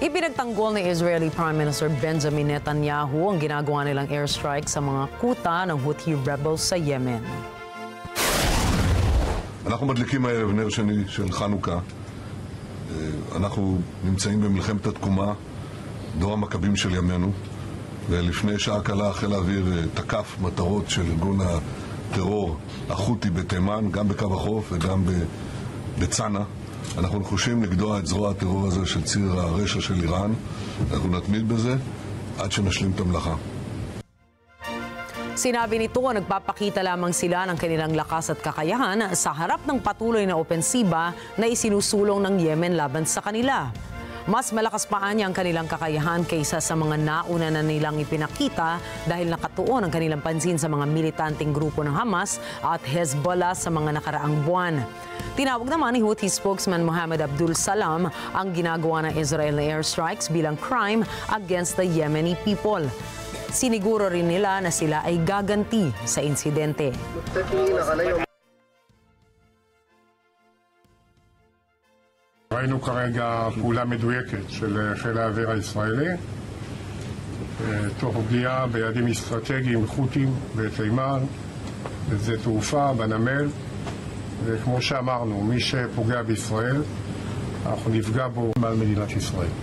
Ipinagtanggol ni Israeli Prime Minister Benjamin Netanyahu ang ginagawa nilang airstrike sa mga kuta ng Houthi rebels sa Yemen. אנחנו מדליקים הערב נר שני של חנוכה. אנחנו נמצאים במלחמת התקומה, דור המכבים של ימינו, ולפני שעה קלה חיל האוויר תקף מטרות של ארגון הטרור החותי בתימן, גם בקו החוף וגם בצנע. אנחנו נחושים לגדוע את זרוע הטרור הזה של ציר הרשע של איראן. אנחנו נתמיד בזה עד שנשלים את המלאכה. Sinabi nito, nagpapakita lamang sila ng kanilang lakas at kakayahan sa harap ng patuloy na opensiba na isinusulong ng Yemen laban sa kanila. Mas malakas pa niya ang kanilang kakayahan kaysa sa mga nauna na nilang ipinakita dahil nakatuon ang kanilang pansin sa mga militanteng grupo ng Hamas at Hezbollah sa mga nakaraang buwan. Tinawag naman ni Houthi spokesman Mohammed Abdul Salam ang ginagawa ng Israel na airstrikes bilang crime against the Yemeni people. Siniguro rin nila na sila ay gaganti sa insidente. ראינו כרגע פעולה מדויקת של חיל האוויר הישראלי, תוך פגיעה ביעדים אסטרטגיים חות'יים בתימן, בשדה תעופה, בנמל, וכמו שאמרנו, מי שפוגע בישראל, אנחנו נפגע בו מעל מדינת ישראל.